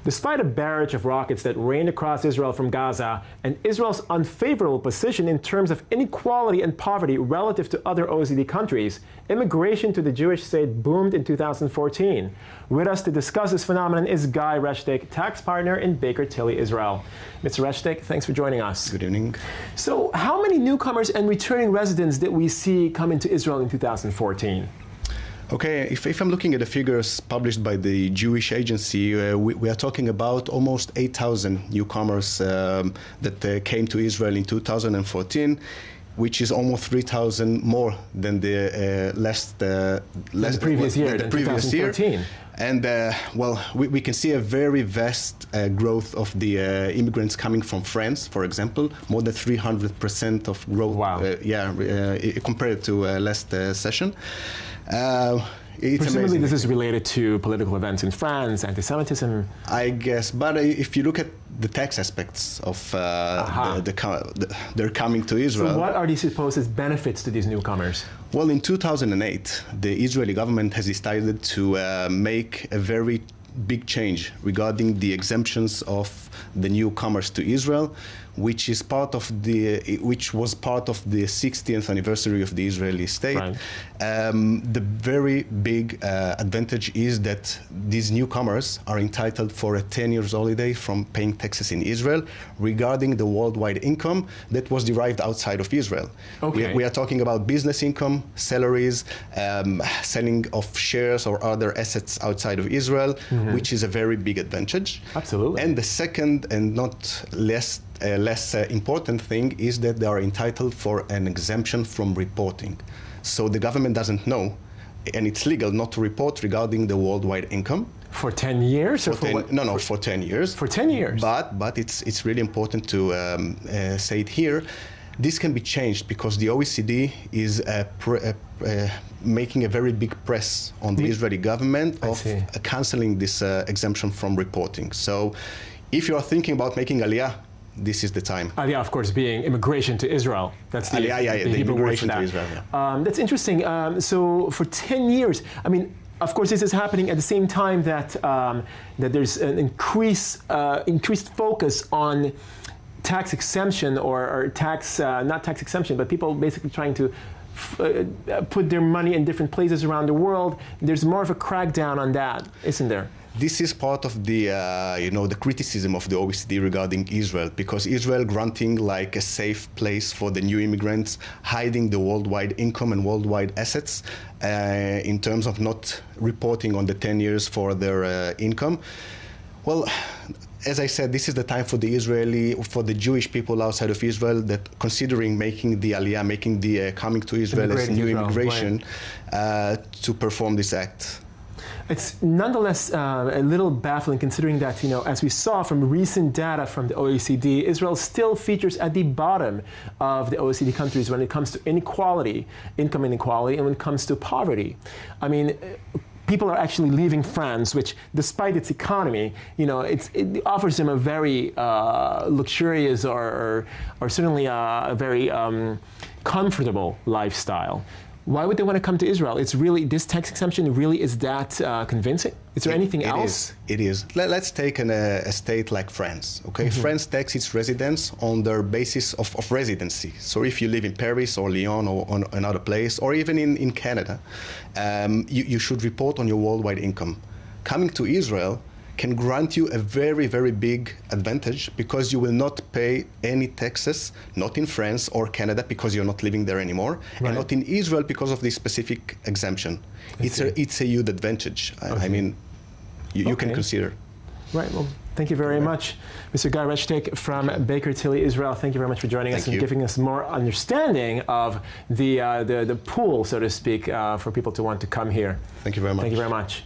Despite a barrage of rockets that rained across Israel from Gaza and Israel's unfavorable position in terms of inequality and poverty relative to other OECD countries, immigration to the Jewish state boomed in 2014. With us to discuss this phenomenon is Guy Rashtick, tax partner in Baker טילי, Israel. Mr. Rashtick, thanks for joining us. Good evening. So how many newcomers and returning residents did we see come into Israel in 2014? Okay, if I'm looking at the figures published by the Jewish Agency, we are talking about almost 8,000 newcomers that came to Israel in 2014, which is almost 3,000 more than the previous year. And well, we can see a very vast growth of the immigrants coming from France, for example, more than 300% of growth. Wow. Compared to last session. Presumably amazing. This is related to political events in France, anti-Semitism. I guess, but if you look at the tax aspects of they're coming to Israel. So what are the supposed benefits to these newcomers? Well, in 2008, the Israeli government has decided to make a very big change regarding the exemptions of the newcomers to Israel, which was part of the 60th anniversary of the Israeli state. Right. The very big advantage is that these newcomers are entitled for a 10 years holiday from paying taxes in Israel regarding the worldwide income that was derived outside of Israel. Okay. We are talking about business income, salaries, selling of shares or other assets outside of Israel, which is a very big advantage. Absolutely. And the second and not less important thing is that they are entitled for an exemption from reporting. So the government doesn't know, and it's legal not to report regarding the worldwide income. For 10 years? For 10 years. For 10 years? But it's really important to say it here. This can be changed because the OECD is making a very big press on the Israeli government of canceling this exemption from reporting. So if you are thinking about making Aliyah, this is the time. Aliyah, of course, being immigration to Israel. That's the Hebrew word for that. To Israel, yeah. That's interesting. So for 10 years, I mean, of course, this is happening at the same time that that there's an increased focus on tax exemption or tax, not tax exemption, but people basically trying to put their money in different places around the world. There's more of a crackdown on that, isn't there? This is part of the, the criticism of the OECD regarding Israel, because Israel granting like a safe place for the new immigrants, hiding the worldwide income and worldwide assets in terms of not reporting on the 10 years for their income. Well, as I said, this is the time for the Jewish people outside of Israel that considering making the Aliyah, making the coming to Israel as new immigration, to perform this act. It's nonetheless a little baffling considering that, as we saw from recent data from the OECD, Israel still features at the bottom of the OECD countries when it comes to inequality, income inequality, and when it comes to poverty. I mean, people are actually leaving France, which, despite its economy, it offers them a very luxurious or certainly a very comfortable lifestyle. Why would they want to come to Israel? It's really, this tax exemption really is that convincing? Is there anything else? It is. Let's take a state like France. Okay, France taxes its residents on their basis of residency. So if you live in Paris or Lyon or on another place, or even in Canada, you should report on your worldwide income. Coming to Israel can grant you a very, very big advantage because you will not pay any taxes, not in France or Canada because you're not living there anymore, and not in Israel because of this specific exemption. It's a huge advantage. I mean, you can consider. Right. Well, thank you very much, Mr. Guy Rashtick from Baker טילי, Israel. Thank you very much for joining us and giving us more understanding of the pool, so to speak, for people to want to come here. Thank you very much. Thank you very much.